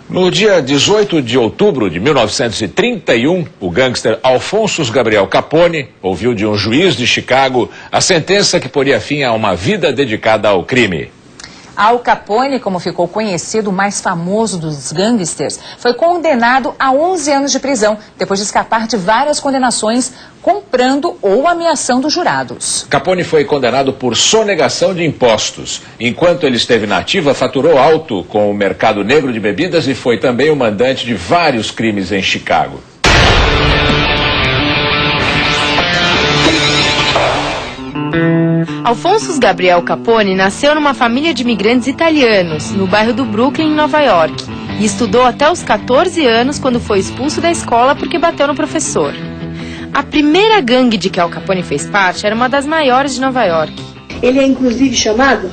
No dia 18 de outubro de 1931, o gangster Alphonsus Gabriel Capone ouviu de um juiz de Chicago a sentença que poria fim a uma vida dedicada ao crime. Al Capone, como ficou conhecido, o mais famoso dos gangsters, foi condenado a 11 anos de prisão, depois de escapar de várias condenações, comprando ou ameaçando jurados. Capone foi condenado por sonegação de impostos. Enquanto ele esteve na ativa, faturou alto com o mercado negro de bebidas e foi também o mandante de vários crimes em Chicago. Alphonsus Gabriel Capone nasceu numa família de imigrantes italianos, no bairro do Brooklyn, em Nova York, e estudou até os 14 anos quando foi expulso da escola porque bateu no professor. A primeira gangue de que Al Capone fez parte era uma das maiores de Nova York. Ele é inclusive chamado,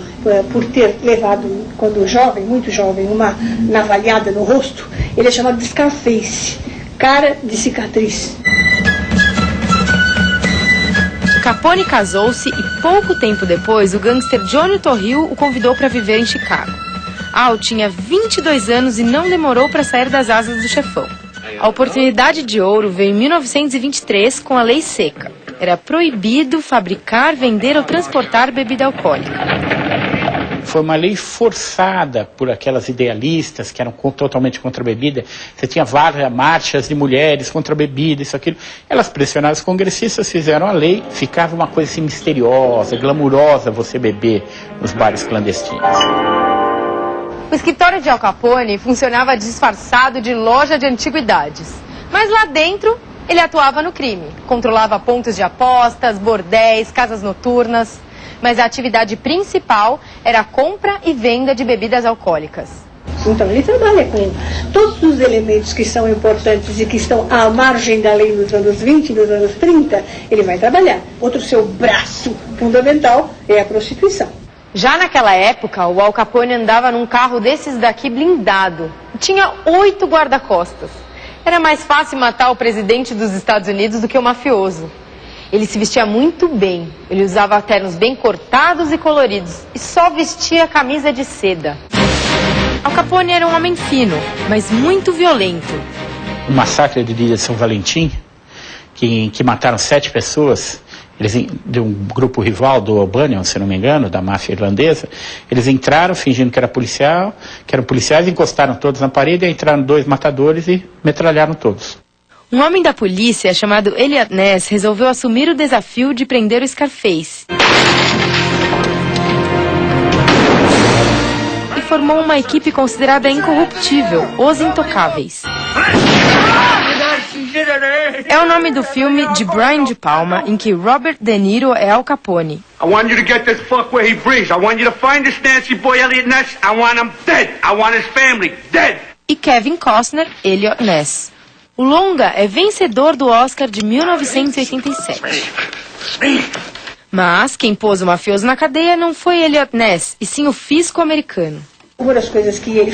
por ter levado, quando jovem, muito jovem, uma navalhada no rosto, ele é chamado de Scarface, cara de cicatriz. Capone casou-se e pouco tempo depois o gangster Johnny Torrio o convidou para viver em Chicago. Al tinha 22 anos e não demorou para sair das asas do chefão. A oportunidade de ouro veio em 1923 com a lei seca. Era proibido fabricar, vender ou transportar bebida alcoólica. Foi uma lei forçada por aquelas idealistas que eram totalmente contra a bebida. Você tinha várias marchas de mulheres contra a bebida, isso, aquilo. Elas pressionaram os congressistas, fizeram a lei, ficava uma coisa assim misteriosa, glamurosa você beber nos bares clandestinos. O escritório de Al Capone funcionava disfarçado de loja de antiguidades. Mas lá dentro, ele atuava no crime. Controlava pontos de apostas, bordéis, casas noturnas. Mas a atividade principal era a compra e venda de bebidas alcoólicas. Então ele trabalha com todos os elementos que são importantes e que estão à margem da lei nos anos 20 e nos anos 30, ele vai trabalhar. Outro seu braço fundamental é a prostituição. Já naquela época, o Al Capone andava num carro desses daqui blindado. Tinha 8 guarda-costas. Era mais fácil matar o presidente dos Estados Unidos do que o mafioso. Ele se vestia muito bem, ele usava ternos bem cortados e coloridos e só vestia camisa de seda. Al Capone era um homem fino, mas muito violento. O massacre de dia de São Valentim, que mataram 7 pessoas, de um grupo rival do O'Banion, se não me engano, da máfia irlandesa, eles entraram fingindo que eram policiais, encostaram todos na parede, e entraram 2 matadores e metralharam todos. Um homem da polícia, chamado Eliot Ness, resolveu assumir o desafio de prender o Scarface. E formou uma equipe considerada incorruptível, os Intocáveis. É o nome do filme de Brian De Palma, em que Robert De Niro é Al Capone. I want you to get this fuck where he breathes. I want you to find this Nancy boy Eliot Ness. I want him dead. I want his family dead. E Kevin Costner, Eliot Ness. O longa é vencedor do Oscar de 1987. Mas quem pôs o mafioso na cadeia não foi Eliot Ness, e sim o fisco americano. Uma das coisas que ele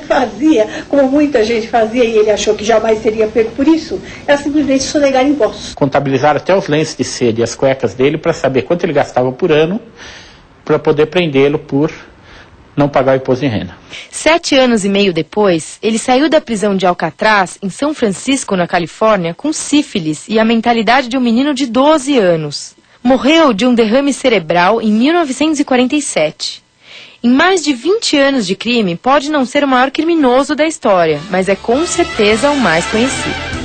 fazia, como muita gente fazia, e ele achou que jamais seria pego por isso, era simplesmente sonegar impostos. Contabilizaram até os lenços de seda e as cuecas dele para saber quanto ele gastava por ano, para poder prendê-lo por não pagar o imposto de renda. 7 anos e meio depois, ele saiu da prisão de Alcatraz, em São Francisco, na Califórnia, com sífilis e a mentalidade de um menino de 12 anos. Morreu de um derrame cerebral em 1947. Em mais de 20 anos de crime, pode não ser o maior criminoso da história, mas é com certeza o mais conhecido.